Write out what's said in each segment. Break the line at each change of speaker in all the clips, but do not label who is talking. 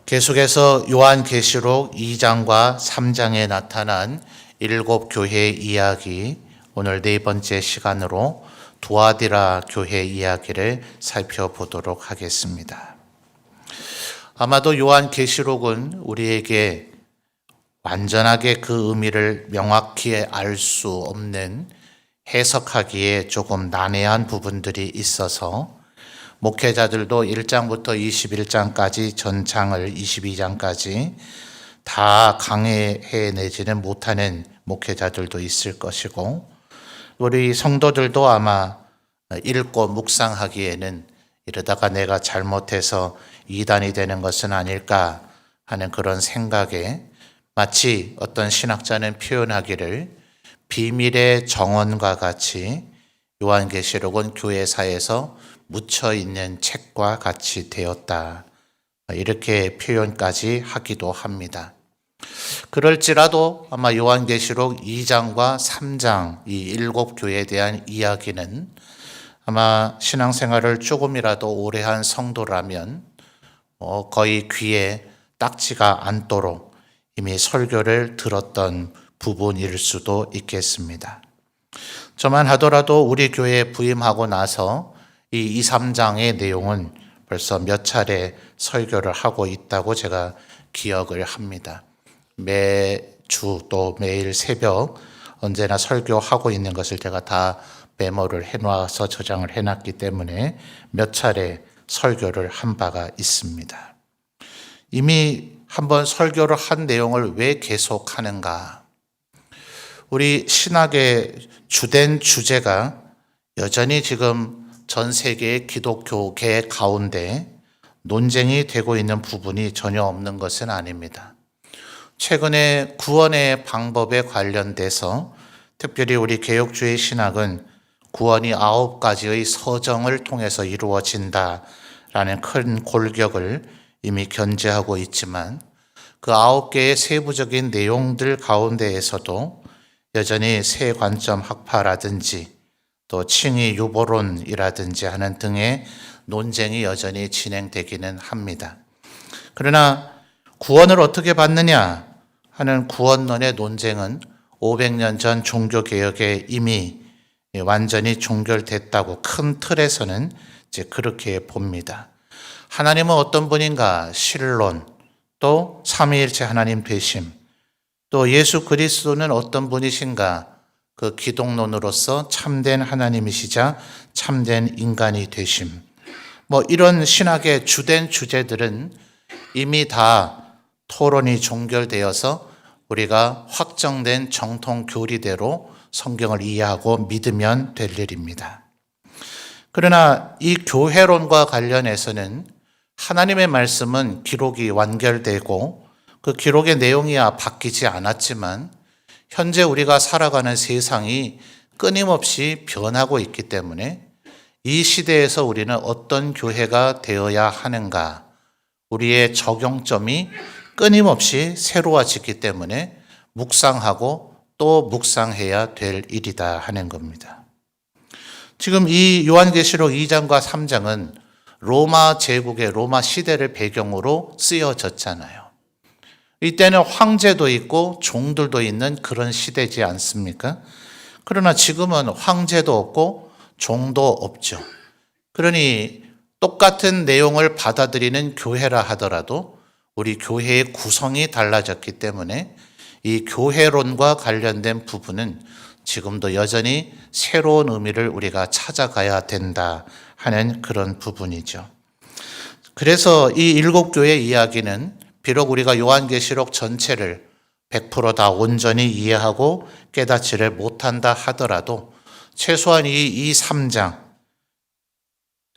계속해서 요한계시록 2장과 3장에 나타난 7교회의 이야기, 오늘 네 번째 시간으로 두아디라 교회 이야기를 살펴보도록 하겠습니다. 아마도 요한계시록은 우리에게 완전하게 그 의미를 명확히 알 수 없는, 해석하기에 조금 난해한 부분들이 있어서 목회자들도 1장부터 21장까지 전장을 22장까지 다 강해내지는 못하는 목회자들도 있을 것이고, 우리 성도들도 아마 읽고 묵상하기에는 이러다가 내가 잘못해서 이단이 되는 것은 아닐까 하는 그런 생각에, 마치 어떤 신학자는 표현하기를 비밀의 정원과 같이 요한계시록은 교회사에서 묻혀있는 책과 같이 되었다, 이렇게 표현까지 하기도 합니다. 그럴지라도 아마 요한계시록 2장과 3장 이 7교회에 대한 이야기는 아마 신앙생활을 조금이라도 오래 한 성도라면 거의 귀에 딱지가 않도록 이미 설교를 들었던 부분일 수도 있겠습니다. 저만 하더라도 우리 교회에 부임하고 나서 이 2, 3장의 내용은 벌써 몇 차례 설교를 하고 있다고 제가 기억을 합니다. 매주 또 매일 새벽 언제나 설교하고 있는 것을 제가 다 메모를 해놔서 저장을 해놨기 때문에 몇 차례 설교를 한 바가 있습니다. 이미 한번 설교를 한 내용을 왜 계속하는가? 우리 신학의 주된 주제가 여전히 지금 전 세계의 기독교계 가운데 논쟁이 되고 있는 부분이 전혀 없는 것은 아닙니다. 최근에 구원의 방법에 관련돼서 특별히 우리 개혁주의 신학은 구원이 9가지의 서정을 통해서 이루어진다라는 큰 골격을 이미 견지하고 있지만, 그 9개의 세부적인 내용들 가운데에서도 여전히 세 관점 학파라든지 또 칭의 유보론이라든지 하는 등의 논쟁이 여전히 진행되기는 합니다. 그러나 구원을 어떻게 받느냐 하는 구원론의 논쟁은 500년 전 종교개혁에 이미 완전히 종결됐다고 큰 틀에서는 이제 그렇게 봅니다. 하나님은 어떤 분인가? 신론, 또 삼위일체 하나님 배심, 또 예수 그리스도는 어떤 분이신가? 그 기독론으로서 참된 하나님이시자 참된 인간이 되심. 이런 신학의 주된 주제들은 이미 다 토론이 종결되어서 우리가 확정된 정통 교리대로 성경을 이해하고 믿으면 될 일입니다. 그러나 이 교회론과 관련해서는 하나님의 말씀은 기록이 완결되고 그 기록의 내용이야 바뀌지 않았지만, 현재 우리가 살아가는 세상이 끊임없이 변하고 있기 때문에 이 시대에서 우리는 어떤 교회가 되어야 하는가, 우리의 적용점이 끊임없이 새로워지기 때문에 묵상하고 또 묵상해야 될 일이다 하는 겁니다. 지금 이 요한계시록 2장과 3장은 로마 제국의 로마 시대를 배경으로 쓰여졌잖아요. 이때는 황제도 있고 종들도 있는 그런 시대지 않습니까? 그러나 지금은 황제도 없고 종도 없죠. 그러니 똑같은 내용을 받아들이는 교회라 하더라도 우리 교회의 구성이 달라졌기 때문에 이 교회론과 관련된 부분은 지금도 여전히 새로운 의미를 우리가 찾아가야 된다 하는 그런 부분이죠. 그래서 이 7교회 이야기는 비록 우리가 요한계시록 전체를 100% 온전히 이해하고 깨닫지를 못한다 하더라도 최소한 이 3장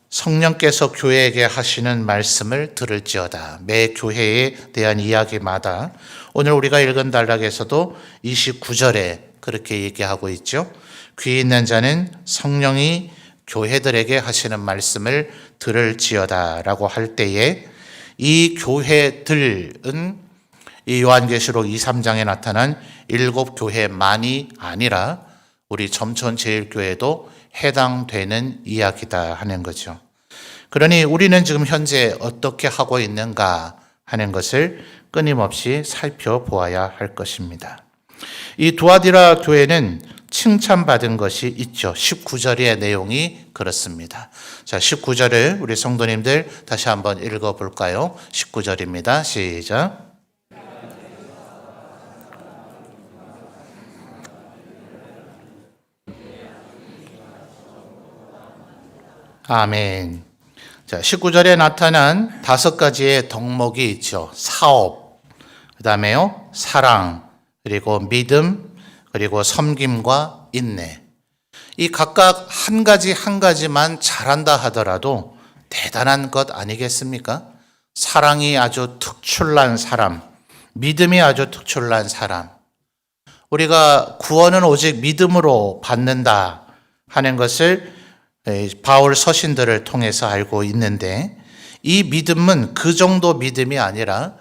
성령께서 교회에게 하시는 말씀을 들을지어다. 매 교회에 대한 이야기마다 오늘 우리가 읽은 단락에서도 29절에 그렇게 얘기하고 있죠. 귀 있는 자는 성령이 교회들에게 하시는 말씀을 들을지어다 라고 할 때에 이 교회들은 이 요한계시록 2, 3장에 나타난 7교회만이 아니라 우리 점천제일교회도 해당되는 이야기다 하는 거죠. 그러니 우리는 지금 현재 어떻게 하고 있는가 하는 것을 끊임없이 살펴보아야 할 것입니다. 이 두아디라 교회는 칭찬받은 것이 있죠. 19절의 내용이 그렇습니다. 자, 19절을 우리 성도님들 다시 한번 읽어볼까요? 19절입니다. 시작. 아멘. 자, 19절에 나타난 5가지의 덕목이 있죠. 사업, 그 다음에요, 사랑, 그리고 믿음, 그리고 섬김과 인내. 이 각각 한 가지 한 가지만 잘한다 하더라도 대단한 것 아니겠습니까? 사랑이 아주 특출난 사람, 믿음이 아주 특출난 사람. 우리가 구원은 오직 믿음으로 받는다 하는 것을 바울 서신들을 통해서 알고 있는데, 이 믿음은 그 정도 믿음이 아니라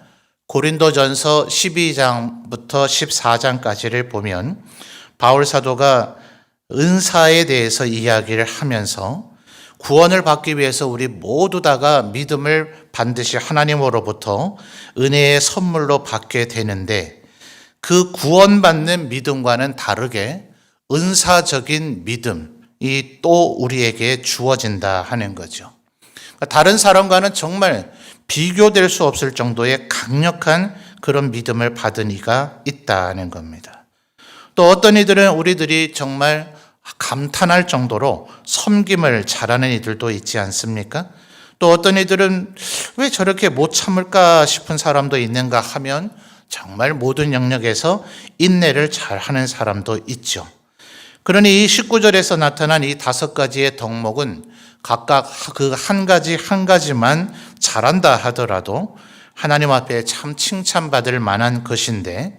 고린도전서 12장부터 14장까지를 보면 바울 사도가 은사에 대해서 이야기를 하면서 구원을 받기 위해서 우리 모두 다가 믿음을 반드시 하나님으로부터 은혜의 선물로 받게 되는데, 그 구원받는 믿음과는 다르게 은사적인 믿음이 또 우리에게 주어진다 하는 거죠. 다른 사람과는 정말 비교될 수 없을 정도의 강력한 그런 믿음을 받은 이가 있다는 겁니다. 또 어떤 이들은 우리들이 정말 감탄할 정도로 섬김을 잘하는 이들도 있지 않습니까? 또 어떤 이들은 왜 저렇게 못 참을까 싶은 사람도 있는가 하면 정말 모든 영역에서 인내를 잘하는 사람도 있죠. 그러니 이 19절에서 나타난 이 5가지의 덕목은 각각 그 한 가지 한 가지만 잘한다 하더라도 하나님 앞에 참 칭찬받을 만한 것인데,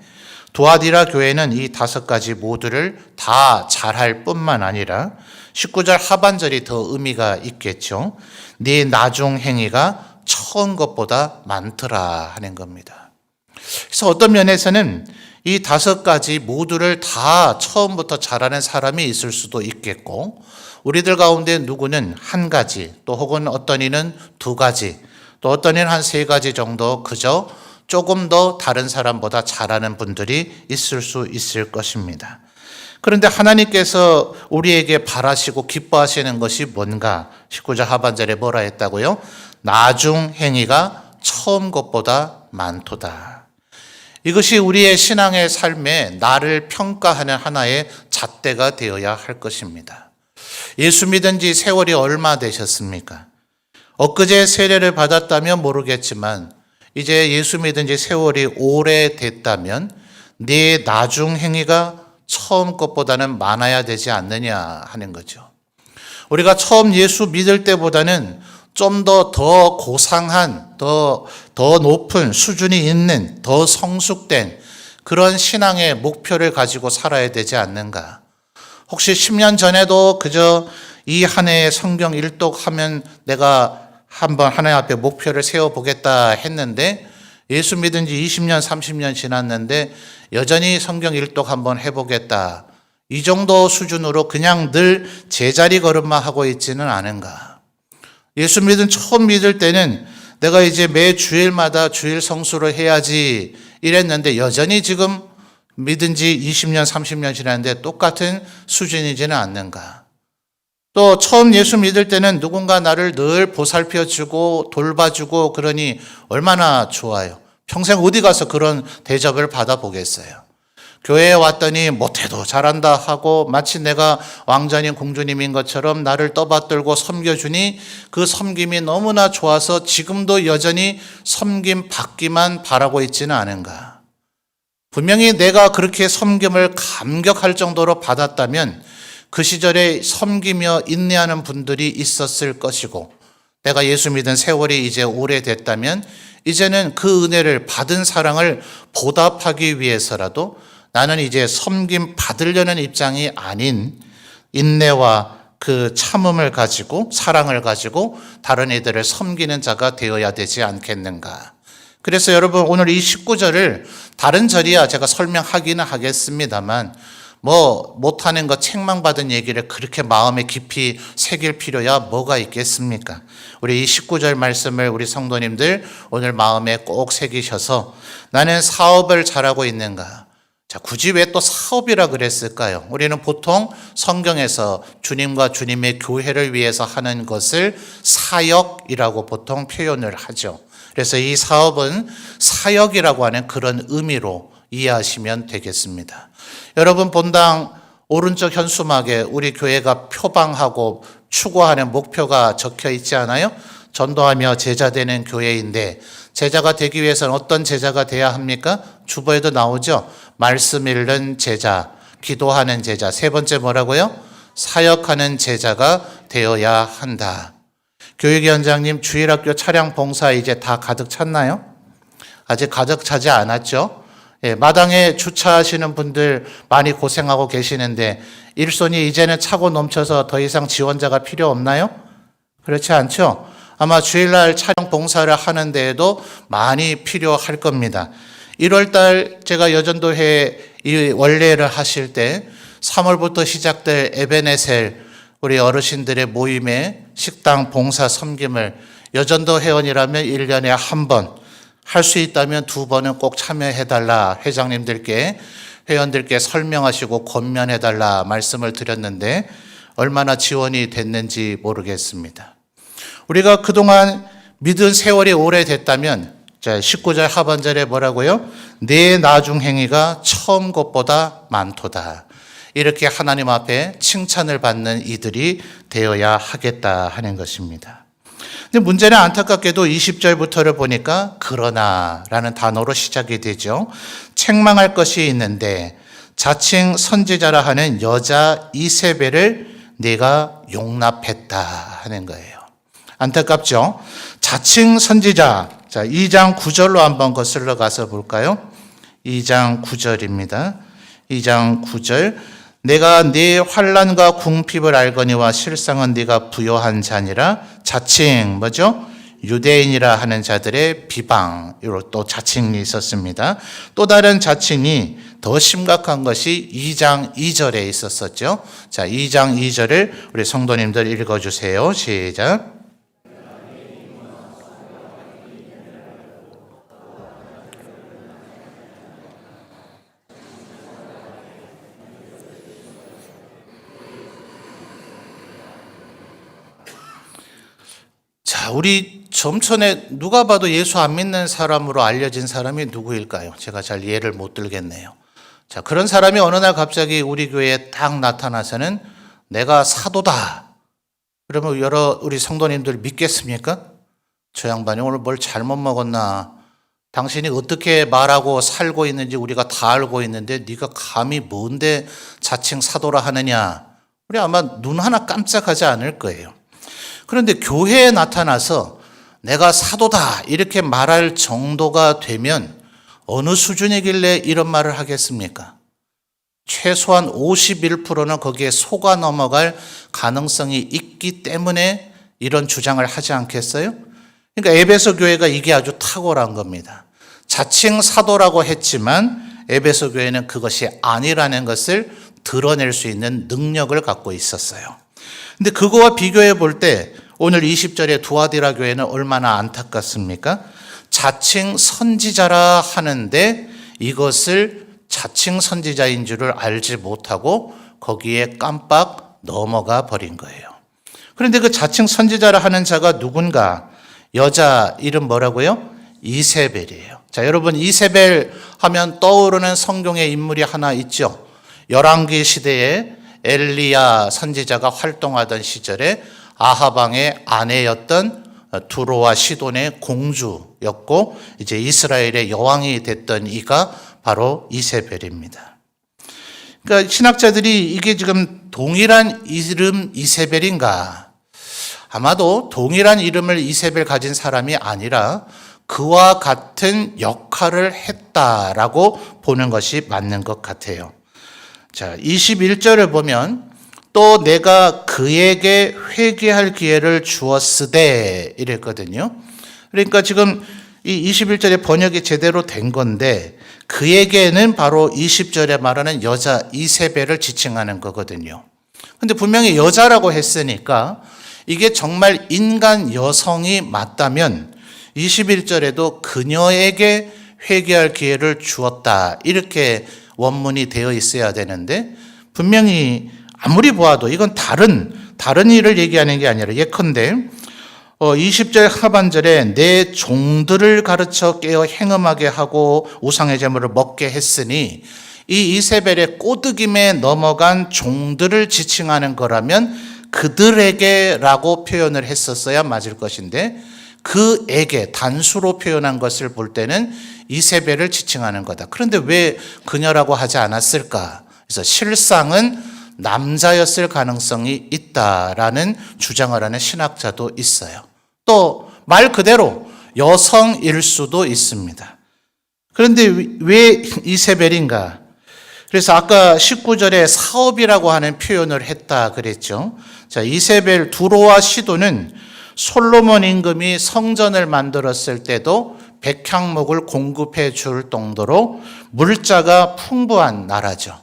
두아디라 교회는 이 5가지 모두를 다 잘할 뿐만 아니라 19절 하반절이 더 의미가 있겠죠. 네 나중 행위가 처음 것보다 많더라 하는 겁니다. 그래서 어떤 면에서는 이 5가지 모두를 다 처음부터 잘하는 사람이 있을 수도 있겠고, 우리들 가운데 누구는 한 가지, 또 혹은 어떤 이는 2가지, 또 어떤 이는 한 3가지 정도 그저 조금 더 다른 사람보다 잘하는 분들이 있을 수 있을 것입니다. 그런데 하나님께서 우리에게 바라시고 기뻐하시는 것이 뭔가? 19절 하반절에 뭐라 했다고요? 나중 행위가 처음 것보다 많도다. 이것이 우리의 신앙의 삶에 나를 평가하는 하나의 잣대가 되어야 할 것입니다. 예수 믿은 지 세월이 얼마 되셨습니까? 엊그제 세례를 받았다면 모르겠지만 이제 예수 믿은 지 세월이 오래됐다면 네 나중 행위가 처음 것보다는 많아야 되지 않느냐 하는 거죠. 우리가 처음 예수 믿을 때보다는 좀 더 고상한, 더 높은 수준이 있는, 더 성숙된 그런 신앙의 목표를 가지고 살아야 되지 않는가. 혹시 10년 전에도 그저 이 한 해의 성경 일독하면 내가 한번 하나님 앞에 목표를 세워보겠다 했는데, 예수 믿은 지 20년, 30년 지났는데 여전히 성경 일독 한번 해보겠다, 이 정도 수준으로 그냥 늘 제자리 걸음만 하고 있지는 않은가. 예수 믿은 처음 믿을 때는 내가 이제 매 주일마다 주일 성수를 해야지 이랬는데 여전히 지금 믿은 지 20년, 30년 지났는데 똑같은 수준이지는 않는가. 또 처음 예수 믿을 때는 누군가 나를 늘 보살펴주고 돌봐주고 그러니 얼마나 좋아요. 평생 어디 가서 그런 대접을 받아보겠어요. 교회에 왔더니 못해도 잘한다 하고 마치 내가 왕자님 공주님인 것처럼 나를 떠받들고 섬겨주니 그 섬김이 너무나 좋아서 지금도 여전히 섬김 받기만 바라고 있지는 않은가. 분명히 내가 그렇게 섬김을 감격할 정도로 받았다면 그 시절에 섬기며 인내하는 분들이 있었을 것이고, 내가 예수 믿은 세월이 이제 오래됐다면 이제는 그 은혜를 받은 사랑을 보답하기 위해서라도 나는 이제 섬김 받으려는 입장이 아닌 인내와 그 참음을 가지고 사랑을 가지고 다른 이들을 섬기는 자가 되어야 되지 않겠는가. 그래서 여러분 오늘 이 19절을 다른 절이야 제가 설명하기는 하겠습니다만 뭐 못하는 거 책망받은 얘기를 그렇게 마음에 깊이 새길 필요야 뭐가 있겠습니까? 우리 이 19절 말씀을 우리 성도님들 오늘 마음에 꼭 새기셔서 나는 사업을 잘하고 있는가? 자, 굳이 왜 또 사업이라 그랬을까요? 우리는 보통 성경에서 주님과 주님의 교회를 위해서 하는 것을 사역이라고 보통 표현을 하죠. 그래서 이 사업은 사역이라고 하는 그런 의미로 이해하시면 되겠습니다. 여러분 본당 오른쪽 현수막에 우리 교회가 표방하고 추구하는 목표가 적혀 있지 않아요? 전도하며 제자 되는 교회인데 제자가 되기 위해서는 어떤 제자가 돼야 합니까? 주보에도 나오죠. 말씀 읽는 제자, 기도하는 제자. 세 번째 뭐라고요? 사역하는 제자가 되어야 한다. 교육위원장님 주일학교 차량 봉사 이제 다 가득 찼나요? 아직 가득 차지 않았죠? 예, 마당에 주차하시는 분들 많이 고생하고 계시는데 일손이 이제는 차고 넘쳐서 더 이상 지원자가 필요 없나요? 그렇지 않죠? 아마 주일날 차량 봉사를 하는 데에도 많이 필요할 겁니다. 1월달 제가 여전도회 이 원례를 하실 때 3월부터 시작될 에베네셀 우리 어르신들의 모임에 식당 봉사 섬김을 여전도 회원이라면 1년에 한 번, 할 수 있다면 2번은 꼭 참여해달라 회장님들께 회원들께 설명하시고 권면해달라 말씀을 드렸는데 얼마나 지원이 됐는지 모르겠습니다. 우리가 그동안 믿은 세월이 오래됐다면 19절 하반절에 뭐라고요? 내 나중 행위가 처음 것보다 많도다. 이렇게 하나님 앞에 칭찬을 받는 이들이 되어야 하겠다 하는 것입니다. 근데 문제는 안타깝게도 20절부터를 보니까 그러나 라는 단어로 시작이 되죠. 책망할 것이 있는데 자칭 선지자라 하는 여자 이세벨을 네가 용납했다 하는 거예요. 안타깝죠? 자칭 선지자. 자, 2장 9절로 한번 거슬러 가서 볼까요? 2장 9절입니다. 2장 9절. 내가 네 환난과 궁핍을 알거니와 실상은 네가 부요한 자니라. 자칭 뭐죠? 유대인이라 하는 자들의 비방. 이로 또 자칭이 있었습니다. 또 다른 자칭이 더 심각한 것이 2장 2절에 있었었죠. 자, 2장 2절을 우리 성도님들 읽어주세요. 시작. 자, 우리 점천에 누가 봐도 예수 안 믿는 사람으로 알려진 사람이 누구일까요? 제가 잘 이해를 못 들겠네요. 자, 그런 사람이 어느 날 갑자기 우리 교회에 딱 나타나서는 내가 사도다. 그러면 우리 성도님들 믿겠습니까? 저 양반이 오늘 뭘 잘못 먹었나? 당신이 어떻게 말하고 살고 있는지 우리가 다 알고 있는데 네가 감히 뭔데 자칭 사도라 하느냐? 우리 아마 눈 하나 깜짝하지 않을 거예요. 그런데 교회에 나타나서 내가 사도다 이렇게 말할 정도가 되면 어느 수준이길래 이런 말을 하겠습니까? 최소한 51%는 거기에 속아 넘어갈 가능성이 있기 때문에 이런 주장을 하지 않겠어요? 그러니까 에베소 교회가 이게 아주 탁월한 겁니다. 자칭 사도라고 했지만 에베소 교회는 그것이 아니라는 것을 드러낼 수 있는 능력을 갖고 있었어요. 근데 그거와 비교해 볼 때 오늘 20절의 두아디라 교회는 얼마나 안타깝습니까? 자칭 선지자라 하는데 이것을 자칭 선지자인 줄을 알지 못하고 거기에 깜빡 넘어가 버린 거예요. 그런데 그 자칭 선지자라 하는 자가 누군가? 여자 이름 뭐라고요? 이세벨이에요. 자, 여러분 이세벨 하면 떠오르는 성경의 인물이 하나 있죠. 열왕기 시대에 엘리야 선지자가 활동하던 시절에 아하방의 아내였던 두로와 시돈의 공주였고 이제 이스라엘의 여왕이 됐던 이가 바로 이세벨입니다. 그러니까 신학자들이 이게 지금 동일한 이름 이세벨인가? 아마도 동일한 이름을 이세벨 가진 사람이 아니라 그와 같은 역할을 했다라고 보는 것이 맞는 것 같아요. 자, 21절을 보면 또 내가 그에게 회개할 기회를 주었으되 이랬거든요. 그러니까 지금 이 21절에 번역이 제대로 된 건데 그에게는 바로 20절에 말하는 여자 이세벨을 지칭하는 거거든요. 근데 분명히 여자라고 했으니까 이게 정말 인간 여성이 맞다면 21절에도 그녀에게 회개할 기회를 주었다. 이렇게 원문이 되어 있어야 되는데 분명히 아무리 보아도 이건 다른 일을 얘기하는 게 아니라 예컨대 20절 하반절에 내 종들을 가르쳐 깨어 행음하게 하고 우상의 제물을 먹게 했으니 이 이세벨의 꼬드김에 넘어간 종들을 지칭하는 거라면 그들에게라고 표현을 했었어야 맞을 것인데 그에게 단수로 표현한 것을 볼 때는 이세벨을 지칭하는 거다. 그런데 왜 그녀라고 하지 않았을까? 그래서 실상은 남자였을 가능성이 있다라는 주장을 하는 신학자도 있어요. 또 말 그대로 여성일 수도 있습니다. 그런데 왜 이세벨인가? 그래서 아까 19절에 사업이라고 하는 표현을 했다 그랬죠. 자, 이세벨 두로와 시돈은 솔로몬 임금이 성전을 만들었을 때도 백향목을 공급해 줄 정도로 물자가 풍부한 나라죠.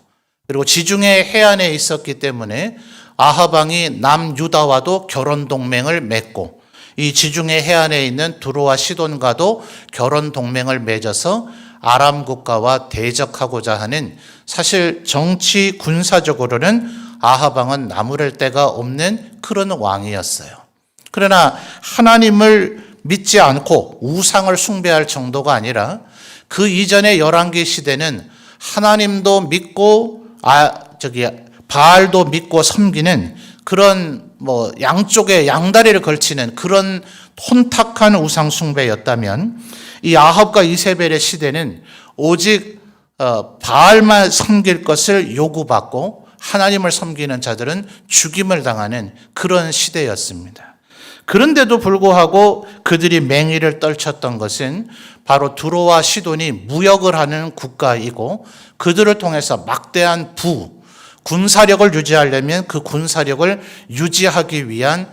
그리고 지중해 해안에 있었기 때문에 아합 왕이 남유다와도 결혼 동맹을 맺고 이 지중해 해안에 있는 두로와 시돈과도 결혼 동맹을 맺어서 아람 국가와 대적하고자 하는 사실 정치 군사적으로는 아합 왕은 나무랄 데가 없는 그런 왕이었어요. 그러나 하나님을 믿지 않고 우상을 숭배할 정도가 아니라 그 이전의 열왕기 시대는 하나님도 믿고 바알도 믿고 섬기는 그런 양쪽에 양다리를 걸치는 그런 혼탁한 우상 숭배였다면 이 아합과 이세벨의 시대는 오직 바알만 섬길 것을 요구받고 하나님을 섬기는 자들은 죽임을 당하는 그런 시대였습니다. 그런데도 불구하고 그들이 맹위를 떨쳤던 것은 바로 두로와 시돈이 무역을 하는 국가이고 그들을 통해서 막대한 군사력을 유지하려면 그 군사력을 유지하기 위한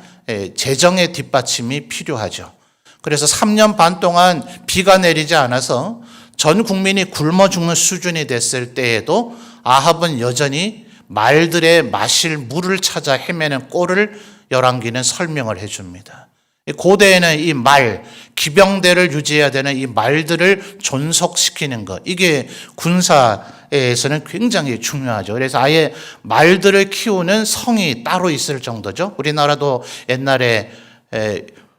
재정의 뒷받침이 필요하죠. 그래서 3년 반 동안 비가 내리지 않아서 전 국민이 굶어 죽는 수준이 됐을 때에도 아합은 여전히 말들의 마실 물을 찾아 헤매는 꼴을 열왕기는 설명을 해줍니다. 고대에는 이 기병대를 유지해야 되는 이 말들을 존속시키는 것, 이게 군사에서는 굉장히 중요하죠. 그래서 아예 말들을 키우는 성이 따로 있을 정도죠. 우리나라도 옛날에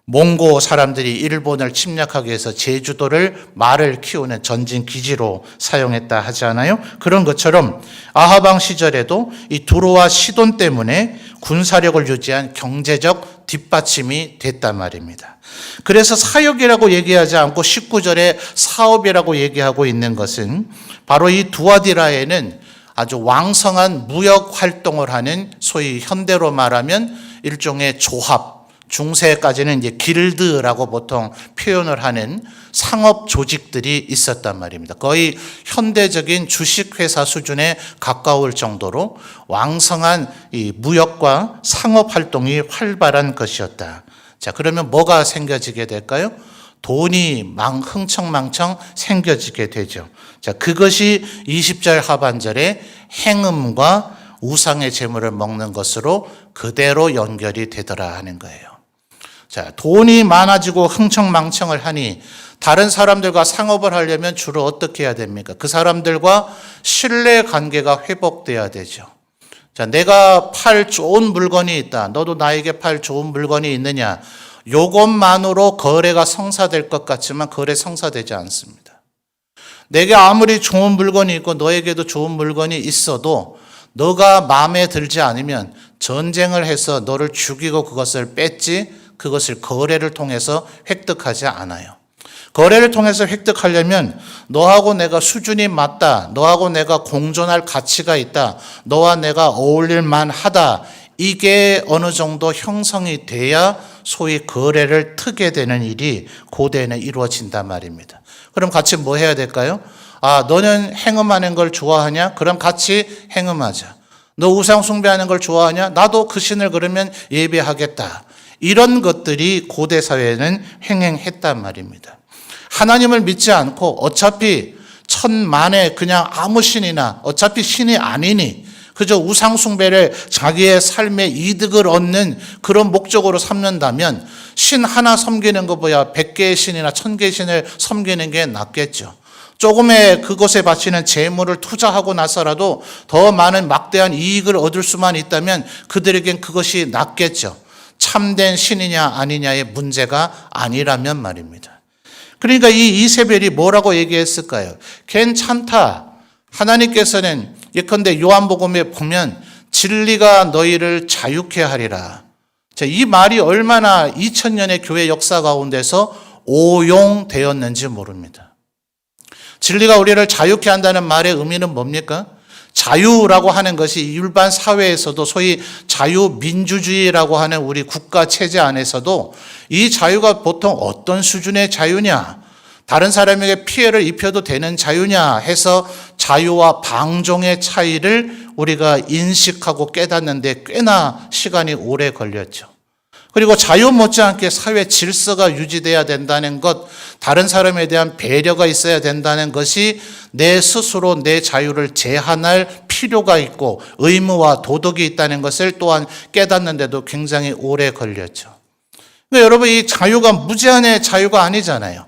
몽고 사람들이 일본을 침략하기 위해서 제주도를 말을 키우는 전진 기지로 사용했다 하잖아요. 그런 것처럼 아합 왕 시절에도 이 두로와 시돈 때문에 군사력을 유지한 경제적 뒷받침이 됐단 말입니다. 그래서 사역이라고 얘기하지 않고 19절에 사업이라고 얘기하고 있는 것은 바로 이 두아디라에는 아주 왕성한 무역 활동을 하는 소위 현대로 말하면 일종의 조합, 중세까지는 이제 길드라고 보통 표현을 하는 상업 조직들이 있었단 말입니다. 거의 현대적인 주식회사 수준에 가까울 정도로 왕성한 이 무역과 상업 활동이 활발한 것이었다. 자, 그러면 뭐가 생겨지게 될까요? 돈이 흥청망청 생겨지게 되죠. 자, 그것이 20절 하반절에 행음과 우상의 제물을 먹는 것으로 그대로 연결이 되더라 하는 거예요. 자, 돈이 많아지고 흥청망청을 하니 다른 사람들과 상업을 하려면 주로 어떻게 해야 됩니까? 그 사람들과 신뢰 관계가 회복돼야 되죠. 자, 내가 팔 좋은 물건이 있다. 너도 나에게 팔 좋은 물건이 있느냐? 요것만으로 거래가 성사될 것 같지만 거래 성사되지 않습니다. 내게 아무리 좋은 물건이 있고 너에게도 좋은 물건이 있어도 너가 마음에 들지 않으면 전쟁을 해서 너를 죽이고 그것을 뺐지 그것을 거래를 통해서 획득하지 않아요. 거래를 통해서 획득하려면 너하고 내가 수준이 맞다. 너하고 내가 공존할 가치가 있다. 너와 내가 어울릴 만하다. 이게 어느 정도 형성이 돼야 소위 거래를 트게 되는 일이 고대에는 이루어진단 말입니다. 그럼 같이 뭐 해야 될까요? 너는 행음하는 걸 좋아하냐? 그럼 같이 행음하자. 너 우상 숭배하는 걸 좋아하냐? 나도 그 신을 그러면 예배하겠다. 이런 것들이 고대 사회에는 횡행했단 말입니다. 하나님을 믿지 않고 어차피 천만에 그냥 아무 신이나 어차피 신이 아니니 그저 우상숭배를 자기의 삶의 이득을 얻는 그런 목적으로 삼는다면 신 하나 섬기는 것보다 100개의 신이나 1000개의 신을 섬기는 게 낫겠죠. 조금의 그것에 바치는 재물을 투자하고 나서라도 더 많은 막대한 이익을 얻을 수만 있다면 그들에겐 그것이 낫겠죠. 참된 신이냐 아니냐의 문제가 아니라면 말입니다. 그러니까 이 이세벨이 뭐라고 얘기했을까요? 괜찮다. 하나님께서는 예컨대 요한복음에 보면 진리가 너희를 자유케 하리라. 자, 이 말이 얼마나 2000년의 교회 역사 가운데서 오용되었는지 모릅니다. 진리가 우리를 자유케 한다는 말의 의미는 뭡니까? 자유라고 하는 것이 일반 사회에서도 소위 자유민주주의라고 하는 우리 국가 체제 안에서도 이 자유가 보통 어떤 수준의 자유냐, 다른 사람에게 피해를 입혀도 되는 자유냐 해서 자유와 방종의 차이를 우리가 인식하고 깨닫는데 꽤나 시간이 오래 걸렸죠. 그리고 자유 못지않게 사회 질서가 유지돼야 된다는 것, 다른 사람에 대한 배려가 있어야 된다는 것이 내 스스로 내 자유를 제한할 필요가 있고 의무와 도덕이 있다는 것을 또한 깨닫는데도 굉장히 오래 걸렸죠. 그러니까 여러분, 이 자유가 무제한의 자유가 아니잖아요.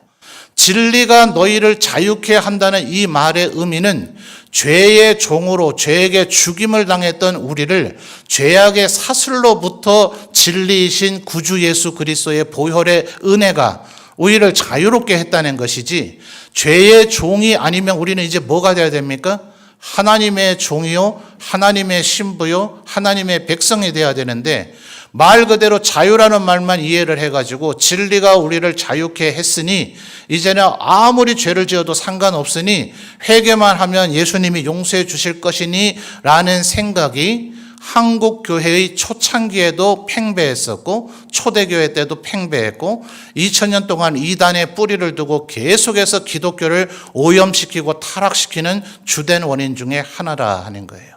진리가 너희를 자유케 한다는 이 말의 의미는 죄의 종으로 죄에게 죽임을 당했던 우리를 죄악의 사슬로부터 진리이신 구주 예수 그리스도의 보혈의 은혜가 우리를 자유롭게 했다는 것이지, 죄의 종이 아니면 우리는 이제 뭐가 돼야 됩니까? 하나님의 종이요, 하나님의 신부요, 하나님의 백성이 돼야 되는데, 말 그대로 자유라는 말만 이해를 해가지고 진리가 우리를 자유케 했으니 이제는 아무리 죄를 지어도 상관없으니 회개만 하면 예수님이 용서해 주실 것이니 라는 생각이 한국 교회의 초창기에도 팽배했었고 초대교회 때도 팽배했고 2000년 동안 이단의 뿌리를 두고 계속해서 기독교를 오염시키고 타락시키는 주된 원인 중에 하나라 하는 거예요.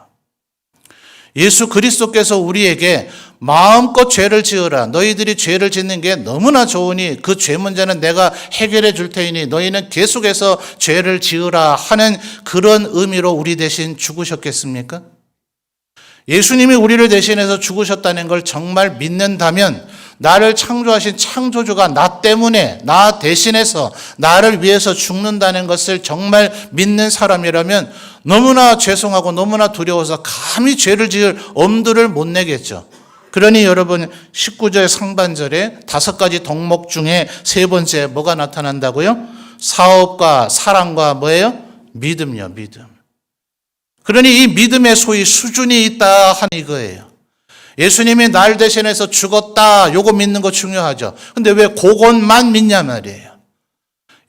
예수 그리스도께서 우리에게 마음껏 죄를 지으라. 너희들이 죄를 짓는 게 너무나 좋으니 그 죄 문제는 내가 해결해 줄 테니 너희는 계속해서 죄를 지으라 하는 그런 의미로 우리 대신 죽으셨겠습니까? 예수님이 우리를 대신해서 죽으셨다는 걸 정말 믿는다면 나를 창조하신 창조주가 나 때문에, 나 대신해서 나를 위해서 죽는다는 것을 정말 믿는 사람이라면 너무나 죄송하고 너무나 두려워서 감히 죄를 지을 엄두를 못 내겠죠. 그러니 여러분 19절 상반절에 5가지 덕목 중에 3번째 뭐가 나타난다고요? 사업과 사랑과 뭐예요? 믿음요, 믿음. 그러니 이 믿음의 소위 수준이 있다 하는 이거예요. 예수님이 날 대신해서 죽었다, 요거 믿는 거 중요하죠. 근데 왜 그것만 믿냐 말이에요.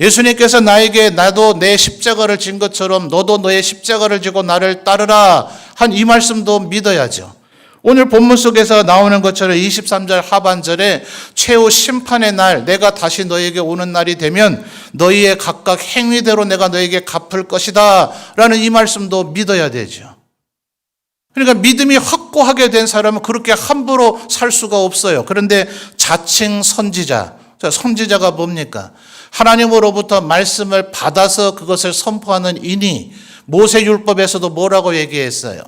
예수님께서 나에게 나도 내 십자가를 진 것처럼 너도 너의 십자가를 지고 나를 따르라 한 이 말씀도 믿어야죠. 오늘 본문 속에서 나오는 것처럼 23절 하반절에 최후 심판의 날, 내가 다시 너에게 오는 날이 되면 너희의 각각 행위대로 내가 너에게 갚을 것이다 라는 이 말씀도 믿어야 되죠. 그러니까 믿음이 확고하게 된 사람은 그렇게 함부로 살 수가 없어요. 그런데 자칭 선지자, 선지자가 뭡니까? 하나님으로부터 말씀을 받아서 그것을 선포하는 이니 모세율법에서도 뭐라고 얘기했어요?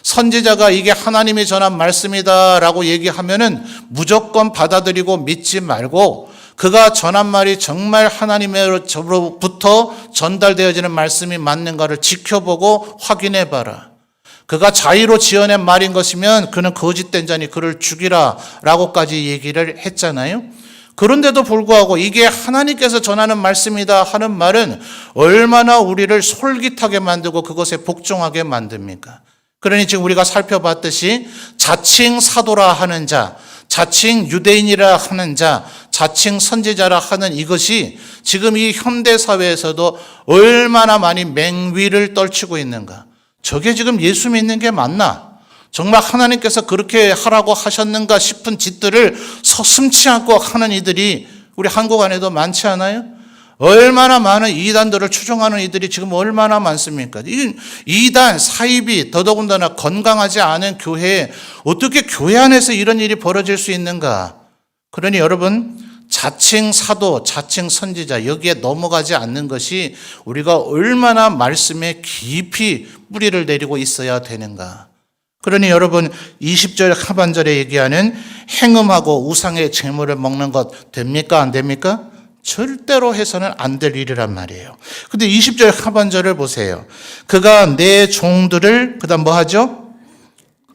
선지자가 이게 하나님이 전한 말씀이다라고 얘기하면은 무조건 받아들이고 믿지 말고 그가 전한 말이 정말 하나님으로부터 전달되어지는 말씀이 맞는가를 지켜보고 확인해 봐라. 그가 자의로 지어낸 말인 것이면 그는 거짓된 자니 그를 죽이라 라고까지 얘기를 했잖아요. 그런데도 불구하고 이게 하나님께서 전하는 말씀이다 하는 말은 얼마나 우리를 솔깃하게 만들고 그것에 복종하게 만듭니까? 그러니 지금 우리가 살펴봤듯이 자칭 사도라 하는 자, 자칭 유대인이라 하는 자, 자칭 선지자라 하는 이것이 지금 이 현대사회에서도 얼마나 많이 맹위를 떨치고 있는가. 저게 지금 예수 믿는 게 맞나? 정말 하나님께서 그렇게 하라고 하셨는가 싶은 짓들을 서슴지 않고 하는 이들이 우리 한국 안에도 많지 않아요? 얼마나 많은 이단들을 추종하는 이들이 지금 얼마나 많습니까? 이단, 사이비, 더더군다나 건강하지 않은 교회에 어떻게 교회 안에서 이런 일이 벌어질 수 있는가? 그러니 여러분, 자칭 사도, 자칭 선지자 여기에 넘어가지 않는 것이 우리가 얼마나 말씀에 깊이 뿌리를 내리고 있어야 되는가. 그러니 여러분 20절 하반절에 얘기하는 행음하고 우상의 제물을 먹는 것 됩니까? 안 됩니까? 절대로 해서는 안 될 일이란 말이에요. 근데 20절 하반절을 보세요. 그가 내 종들을 그다음 뭐 하죠?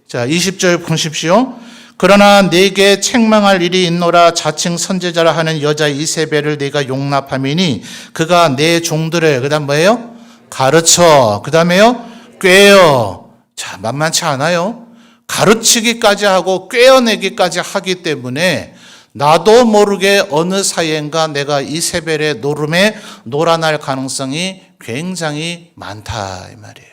자, 20절 보십시오. 그러나 내게 책망할 일이 있노라. 자칭 선지자라 하는 여자 이세벨을 내가 용납함이니 그가 내 종들을 그다음 뭐예요? 가르쳐. 그다음에요? 꾀어. 자, 만만치 않아요. 가르치기까지 하고 꾀어내기까지 하기 때문에 나도 모르게 어느 사이엔가 내가 이세벨의 노름에 놀아날 가능성이 굉장히 많다 이 말이에요.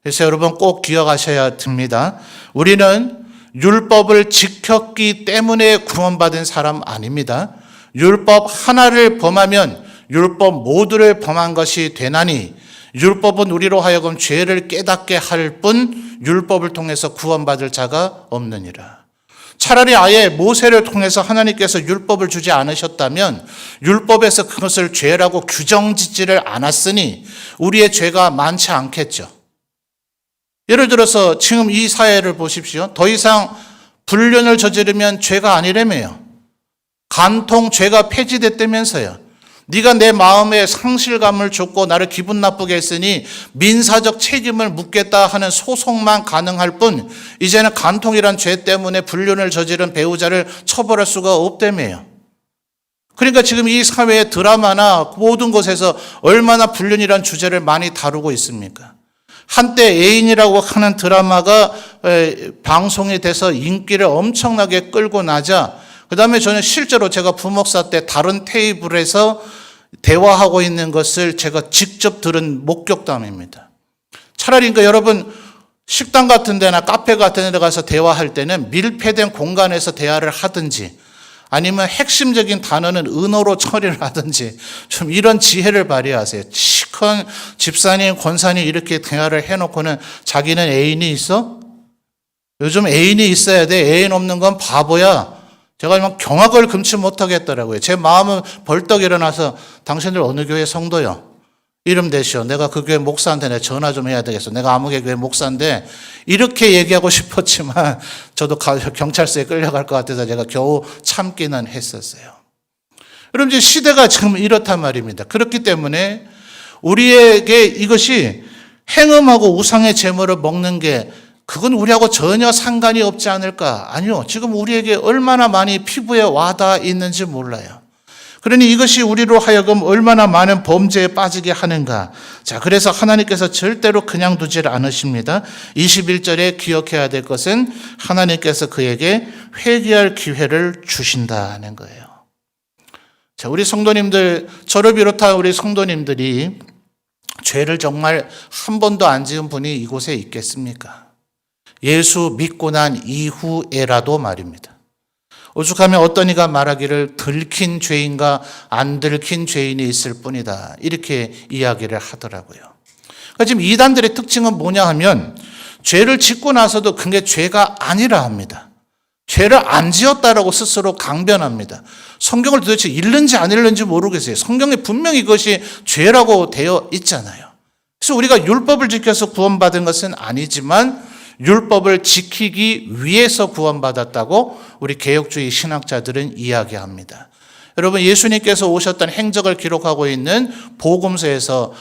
그래서 여러분 꼭 기억하셔야 됩니다. 우리는 율법을 지켰기 때문에 구원받은 사람 아닙니다. 율법 하나를 범하면 율법 모두를 범한 것이 되나니 율법은 우리로 하여금 죄를 깨닫게 할 뿐 율법을 통해서 구원받을 자가 없느니라. 차라리 아예 모세를 통해서 하나님께서 율법을 주지 않으셨다면 율법에서 그것을 죄라고 규정짓지를 않았으니 우리의 죄가 많지 않겠죠. 예를 들어서 지금 이 사회를 보십시오. 더 이상 불륜을 저지르면 죄가 아니라며요. 간통 죄가 폐지됐다면서요. 네가 내 마음에 상실감을 줬고 나를 기분 나쁘게 했으니 민사적 책임을 묻겠다 하는 소송만 가능할 뿐 이제는 간통이란 죄 때문에 불륜을 저지른 배우자를 처벌할 수가 없다며요. 그러니까 지금 이 사회의 드라마나 모든 곳에서 얼마나 불륜이란 주제를 많이 다루고 있습니까? 한때 애인이라고 하는 드라마가 방송이 돼서 인기를 엄청나게 끌고 나자 그 다음에 저는 실제로 제가 부목사 때 다른 테이블에서 대화하고 있는 것을 제가 직접 들은 목격담입니다. 차라리 그러니까 여러분 식당 같은 데나 카페 같은 데 가서 대화할 때는 밀폐된 공간에서 대화를 하든지 아니면 핵심적인 단어는 은어로 처리를 하든지 좀 이런 지혜를 발휘하세요. 시큰 집사님, 권사님 이렇게 대화를 해놓고는 자기는 애인이 있어? 요즘 애인이 있어야 돼. 애인 없는 건 바보야. 제가 막 경악을 금치 못하겠더라고요. 제 마음은 벌떡 일어나서 당신들 어느 교회 성도요? 이름 대시오. 내가 그 교회 목사한테 내가 전화 좀 해야 되겠어. 내가 아무개 교회 목사인데 이렇게 얘기하고 싶었지만 저도 경찰서에 끌려갈 것 같아서 제가 겨우 참기는 했었어요. 여러분 이제 시대가 지금 이렇단 말입니다. 그렇기 때문에 우리에게 이것이 행음하고 우상의 제물을 먹는 게 그건 우리하고 전혀 상관이 없지 않을까? 아니요. 지금 우리에게 얼마나 많이 피부에 와닿아 있는지 몰라요. 그러니 이것이 우리로 하여금 얼마나 많은 범죄에 빠지게 하는가. 자, 그래서 하나님께서 절대로 그냥 두질 않으십니다. 21절에 기억해야 될 것은 하나님께서 그에게 회개할 기회를 주신다는 거예요. 자, 우리 성도님들, 저를 비롯한 우리 성도님들이 죄를 정말 한 번도 안 지은 분이 이곳에 있겠습니까? 예수 믿고 난 이후에라도 말입니다. 오죽하면 어떤 이가 말하기를 들킨 죄인과 안 들킨 죄인이 있을 뿐이다. 이렇게 이야기를 하더라고요. 그러니까 지금 이단들의 특징은 뭐냐 하면 죄를 짓고 나서도 그게 죄가 아니라 합니다. 죄를 안 지었다라고 스스로 강변합니다. 성경을 도대체 읽는지 안 읽는지 모르겠어요. 성경에 분명히 이것이 죄라고 되어 있잖아요. 그래서 우리가 율법을 지켜서 구원받은 것은 아니지만 율법을 지키기 위해서 구원받았다고 우리 개혁주의 신학자들은 이야기합니다. 여러분 예수님께서 오셨던 행적을 기록하고 있는 복음서에서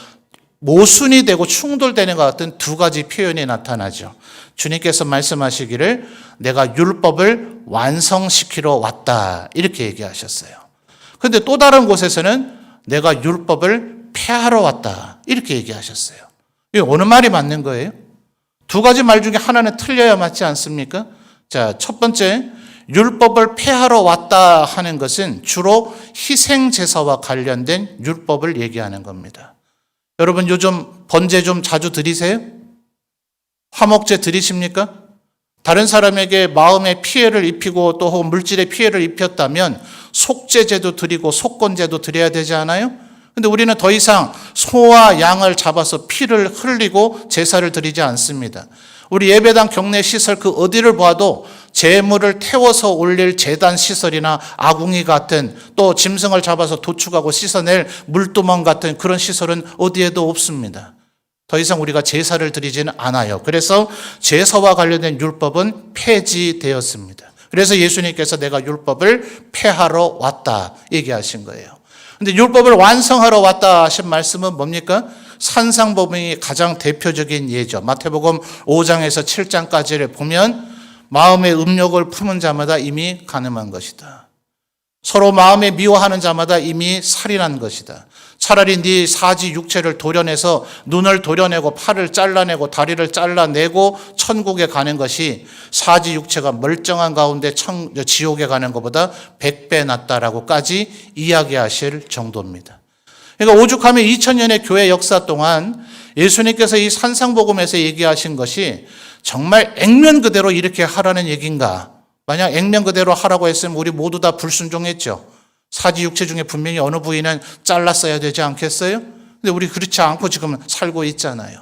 모순이 되고 충돌되는 것 같은 두 가지 표현이 나타나죠. 주님께서 말씀하시기를 내가 율법을 완성시키러 왔다 이렇게 얘기하셨어요. 그런데 또 다른 곳에서는 내가 율법을 폐하러 왔다 이렇게 얘기하셨어요. 이게 어느 말이 맞는 거예요? 두 가지 말 중에 하나는 틀려야 맞지 않습니까? 자, 첫 번째, 율법을 폐하러 왔다 하는 것은 주로 희생제사와 관련된 율법을 얘기하는 겁니다. 여러분 요즘 번제 좀 자주 드리세요? 화목제 드리십니까? 다른 사람에게 마음의 피해를 입히고 또 혹은 물질의 피해를 입혔다면 속죄제도 드리고 속건제도 드려야 되지 않아요? 근데 우리는 더 이상 소와 양을 잡아서 피를 흘리고 제사를 드리지 않습니다. 우리 예배당 경내 시설 그 어디를 봐도 재물을 태워서 올릴 제단 시설이나 아궁이 같은, 또 짐승을 잡아서 도축하고 씻어낼 물두멍 같은 그런 시설은 어디에도 없습니다. 더 이상 우리가 제사를 드리지는 않아요. 그래서 제사와 관련된 율법은 폐지되었습니다. 그래서 예수님께서 내가 율법을 폐하러 왔다 얘기하신 거예요. 근데 율법을 완성하러 왔다 하신 말씀은 뭡니까? 산상복음이 가장 대표적인 예죠. 마태복음 5장에서 7장까지를 보면 마음의 음욕을 품은 자마다 이미 간음한 것이다. 서로 마음에 미워하는 자마다 이미 살인한 것이다. 차라리 네 사지 육체를 도려내서 눈을 도려내고 팔을 잘라내고 다리를 잘라내고 천국에 가는 것이 사지 육체가 멀쩡한 가운데 지옥에 가는 것보다 100배 낫다라고까지 이야기하실 정도입니다. 그러니까 오죽하면 2000년의 교회 역사 동안 예수님께서 이 산상복음에서 얘기하신 것이 정말 액면 그대로 이렇게 하라는 얘기인가? 만약 액면 그대로 하라고 했으면 우리 모두 다 불순종했죠. 사지 육체 중에 분명히 어느 부위는 잘랐어야 되지 않겠어요? 근데 우리 그렇지 않고 지금 살고 있잖아요.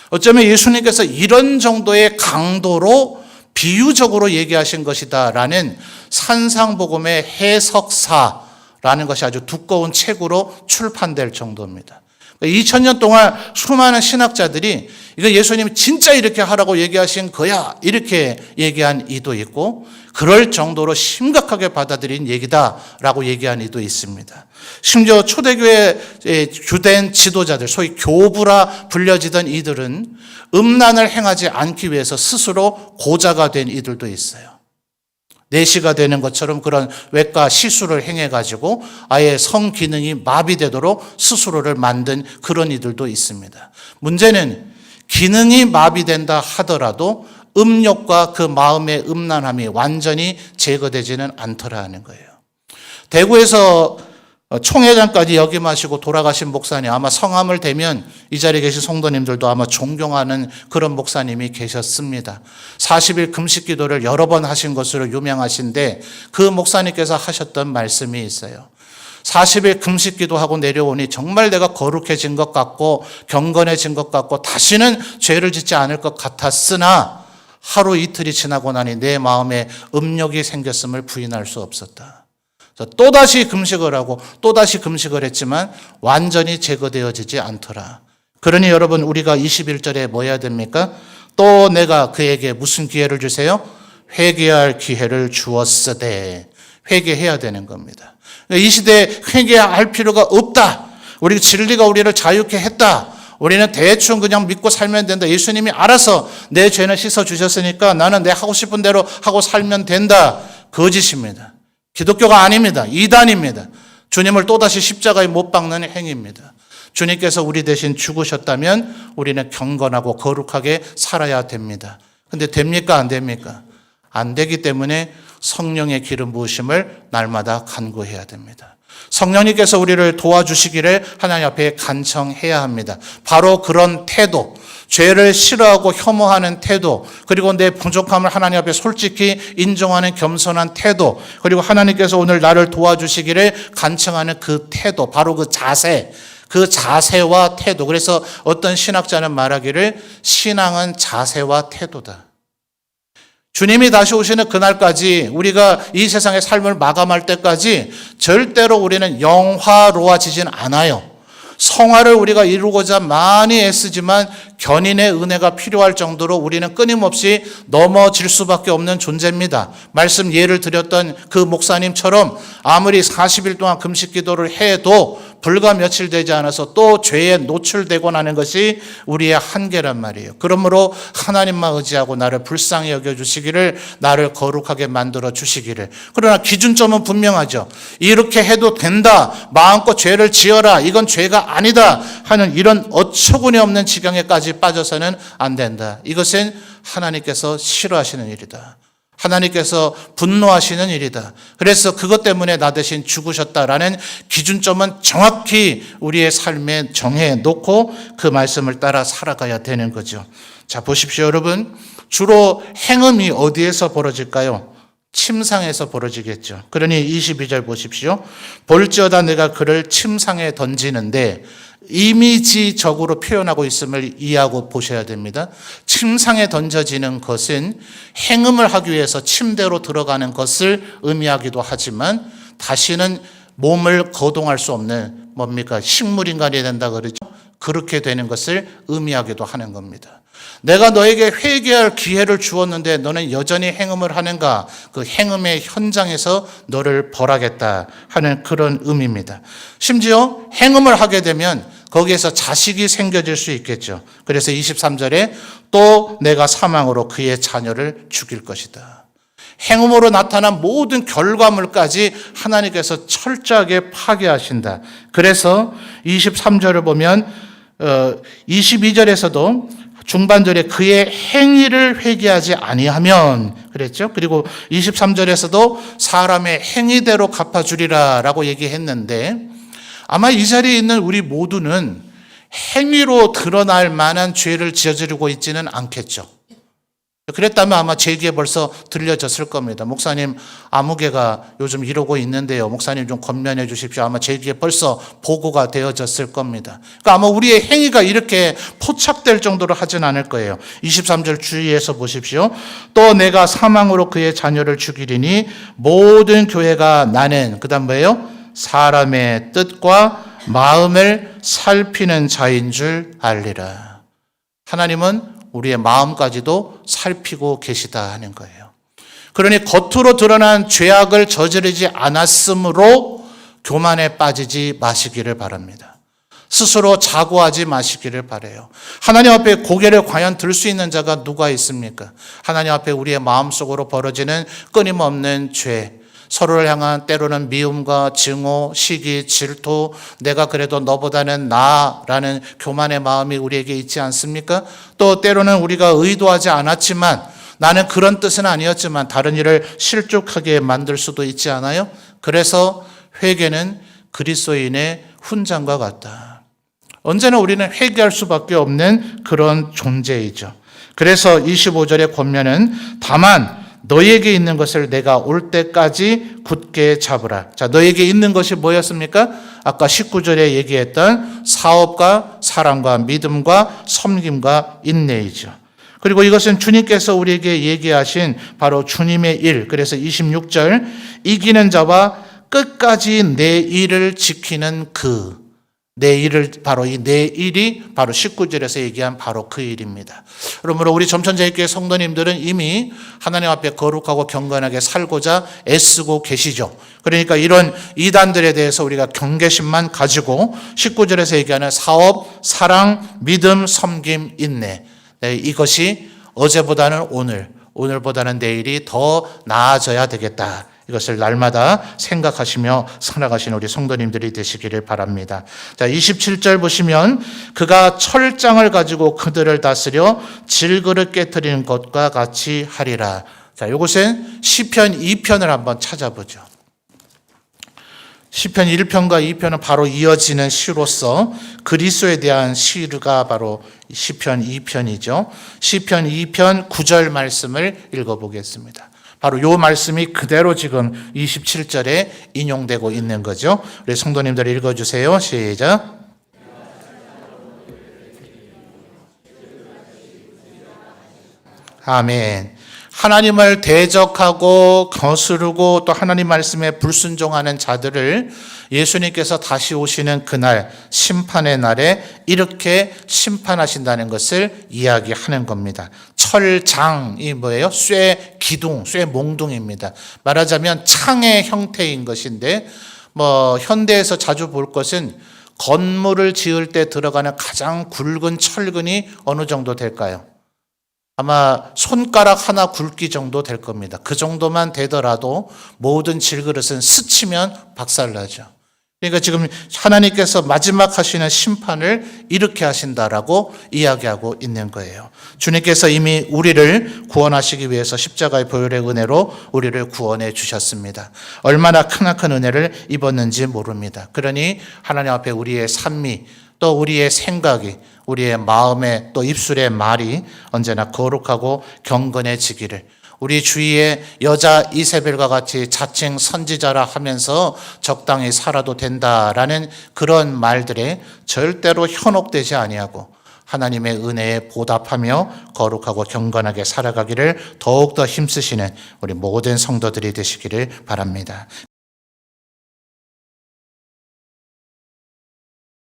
어쩌면 예수님께서 이런 정도의 강도로 비유적으로 얘기하신 것이다라는 산상복음의 해석사라는 것이 아주 두꺼운 책으로 출판될 정도입니다. 2000년 동안 수많은 신학자들이 이거 예수님이 진짜 이렇게 하라고 얘기하신 거야 이렇게 얘기한 이도 있고, 그럴 정도로 심각하게 받아들인 얘기다라고 얘기한 이도 있습니다. 심지어 초대교회의 주된 지도자들, 소위 교부라 불려지던 이들은 음란을 행하지 않기 위해서 스스로 고자가 된 이들도 있어요. 내시가 되는 것처럼 그런 외과 시술을 행해가지고 아예 성 기능이 마비되도록 스스로를 만든 그런 이들도 있습니다. 문제는 기능이 마비된다 하더라도 음욕과 그 마음의 음란함이 완전히 제거되지는 않더라는 거예요. 대구에서 총회장까지 역임하시고 돌아가신 목사님, 아마 성함을 대면 이 자리에 계신 성도님들도 아마 존경하는 그런 목사님이 계셨습니다. 40일 금식 기도를 여러 번 하신 것으로 유명하신데 그 목사님께서 하셨던 말씀이 있어요. 40일 금식 기도하고 내려오니 정말 내가 거룩해진 것 같고 경건해진 것 같고 다시는 죄를 짓지 않을 것 같았으나 하루 이틀이 지나고 나니 내 마음에 음욕이 생겼음을 부인할 수 없었다. 또다시 금식을 하고 또다시 금식을 했지만 완전히 제거되어지지 않더라. 그러니 여러분, 우리가 21절에 뭐 해야 됩니까? 또 내가 그에게 무슨 기회를 주세요? 회개할 기회를 주었으되. 회개해야 되는 겁니다. 이 시대에 회개할 필요가 없다. 우리 진리가 우리를 자유케 했다. 우리는 대충 그냥 믿고 살면 된다. 예수님이 알아서 내 죄는 씻어주셨으니까 나는 내 하고 싶은 대로 하고 살면 된다. 거짓입니다. 기독교가 아닙니다. 이단입니다. 주님을 또다시 십자가에 못 박는 행위입니다. 주님께서 우리 대신 죽으셨다면 우리는 경건하고 거룩하게 살아야 됩니다. 근데 됩니까? 안 됩니까? 안 되기 때문에 성령의 기름 부으심을 날마다 간구해야 됩니다. 성령님께서 우리를 도와주시기를 하나님 앞에 간청해야 합니다. 바로 그런 태도, 죄를 싫어하고 혐오하는 태도, 그리고 내 부족함을 하나님 앞에 솔직히 인정하는 겸손한 태도, 그리고 하나님께서 오늘 나를 도와주시기를 간청하는 그 태도, 바로 그 자세, 그 자세와 태도. 그래서 어떤 신학자는 말하기를 신앙은 자세와 태도다. 주님이 다시 오시는 그날까지, 우리가 이 세상의 삶을 마감할 때까지 절대로 우리는 영화로워지진 않아요. 성화를 우리가 이루고자 많이 애쓰지만 견인의 은혜가 필요할 정도로 우리는 끊임없이 넘어질 수밖에 없는 존재입니다. 말씀 예를 드렸던 그 목사님처럼 아무리 40일 동안 금식 기도를 해도 불과 며칠 되지 않아서 또 죄에 노출되곤 하는 것이 우리의 한계란 말이에요. 그러므로 하나님만 의지하고 나를 불쌍히 여겨주시기를, 나를 거룩하게 만들어 주시기를. 그러나 기준점은 분명하죠. 이렇게 해도 된다, 마음껏 죄를 지어라, 이건 죄가 아니다 하는 이런 어처구니 없는 지경에까지 빠져서는 안 된다. 이것은 하나님께서 싫어하시는 일이다. 하나님께서 분노하시는 일이다. 그래서 그것 때문에 나 대신 죽으셨다라는 기준점은 정확히 우리의 삶에 정해 놓고 그 말씀을 따라 살아가야 되는 거죠. 자, 보십시오, 여러분. 주로 행음이 어디에서 벌어질까요? 침상에서 벌어지겠죠. 그러니 22절 보십시오. 볼지어다 내가 그를 침상에 던지는데, 이미지적으로 표현하고 있음을 이해하고 보셔야 됩니다. 침상에 던져지는 것은 행음을 하기 위해서 침대로 들어가는 것을 의미하기도 하지만 다시는 몸을 거동할 수 없는 뭡니까? 식물인간이 된다 그러죠. 그렇게 되는 것을 의미하기도 하는 겁니다. 내가 너에게 회개할 기회를 주었는데 너는 여전히 행음을 하는가? 그 행음의 현장에서 너를 벌하겠다 하는 그런 의미입니다. 심지어 행음을 하게 되면 거기에서 자식이 생겨질 수 있겠죠. 그래서 23절에 또 내가 사망으로 그의 자녀를 죽일 것이다. 행음으로 나타난 모든 결과물까지 하나님께서 철저하게 파괴하신다. 그래서 23절을 보면 22절에서도 중반절에 그의 행위를 회개하지 아니하면 그랬죠. 그리고 23절에서도 사람의 행위대로 갚아주리라 라고 얘기했는데 아마 이 자리에 있는 우리 모두는 행위로 드러날 만한 죄를 저지르고 있지는 않겠죠. 그랬다면 아마 제기에 벌써 들려졌을 겁니다. 목사님, 아무개가 요즘 이러고 있는데요. 목사님 좀 권면해 주십시오. 아마 제기에 벌써 보고가 되어졌을 겁니다. 그러니까 아마 우리의 행위가 이렇게 포착될 정도로 하진 않을 거예요. 23절 주의해서 보십시오. 또 내가 사망으로 그의 자녀를 죽이리니 모든 교회가 나는 그 다음 뭐예요? 사람의 뜻과 마음을 살피는 자인 줄 알리라. 하나님은 우리의 마음까지도 살피고 계시다 하는 거예요. 그러니 겉으로 드러난 죄악을 저지르지 않았으므로 교만에 빠지지 마시기를 바랍니다. 스스로 자고하지 마시기를 바라요. 하나님 앞에 고개를 과연 들 수 있는 자가 누가 있습니까? 하나님 앞에 우리의 마음속으로 벌어지는 끊임없는 죄, 서로를 향한 때로는 미움과 증오, 시기, 질투, 내가 그래도 너보다는 나라는 교만의 마음이 우리에게 있지 않습니까? 또 때로는 우리가 의도하지 않았지만 나는 그런 뜻은 아니었지만 다른 일을 실족하게 만들 수도 있지 않아요? 그래서 회개는 그리스도인의 훈장과 같다. 언제나 우리는 회개할 수밖에 없는 그런 존재이죠. 그래서 25절의 권면은 다만 너에게 있는 것을 내가 올 때까지 굳게 잡으라. 자, 너에게 있는 것이 뭐였습니까? 아까 19절에 얘기했던 사업과 사랑과 믿음과 섬김과 인내이죠. 그리고 이것은 주님께서 우리에게 얘기하신 바로 주님의 일. 그래서 26절 이기는 자와 끝까지 내 일을 지키는 그 내 일을 바로 이 내 일이 바로 19절에서 얘기한 바로 그 일입니다. 그러므로 우리 점천제일교회 성도님들은 이미 하나님 앞에 거룩하고 경건하게 살고자 애쓰고 계시죠. 그러니까 이런 이단들에 대해서 우리가 경계심만 가지고 19절에서 얘기하는 사업, 사랑, 믿음, 섬김, 인내 이것이 어제보다는 오늘보다는 내일이 더 나아져야 되겠다. 이것을 날마다 생각하시며 살아가시는 우리 성도님들이 되시기를 바랍니다. 자, 27절 보시면 그가 철장을 가지고 그들을 다스려 질그릇 깨트리는 것과 같이 하리라. 자, 이것은 시편 2편을 한번 찾아보죠. 시편 1편과 2편은 바로 이어지는 시로서 그리스도에 대한 시가 바로 시편 2편이죠. 시편 2편 9절 말씀을 읽어보겠습니다. 바로 이 말씀이 그대로 지금 27절에 인용되고 있는 거죠. 우리 성도님들 읽어주세요. 시작. 아멘. 하나님을 대적하고 거스르고 또 하나님 말씀에 불순종하는 자들을 예수님께서 다시 오시는 그날 심판의 날에 이렇게 심판하신다는 것을 이야기하는 겁니다. 철장이 뭐예요? 쇠 기둥, 쇠 몽둥입니다. 말하자면 창의 형태인 것인데 현대에서 자주 볼 것은 건물을 지을 때 들어가는 가장 굵은 철근이 어느 정도 될까요? 아마 손가락 하나 굵기 정도 될 겁니다. 그 정도만 되더라도 모든 질그릇은 스치면 박살나죠. 그러니까 지금 하나님께서 마지막 하시는 심판을 이렇게 하신다라고 이야기하고 있는 거예요. 주님께서 이미 우리를 구원하시기 위해서 십자가의 보혈의 은혜로 우리를 구원해 주셨습니다. 얼마나 크나큰 은혜를 입었는지 모릅니다. 그러니 하나님 앞에 우리의 삶이 또 우리의 생각이 우리의 마음에 또 입술의 말이 언제나 거룩하고 경건해지기를 우리 주위에 여자 이세벨과 같이 자칭 선지자라 하면서 적당히 살아도 된다라는 그런 말들에 절대로 현혹되지 아니하고 하나님의 은혜에 보답하며 거룩하고 경건하게 살아가기를 더욱더 힘쓰시는 우리 모든 성도들이 되시기를 바랍니다.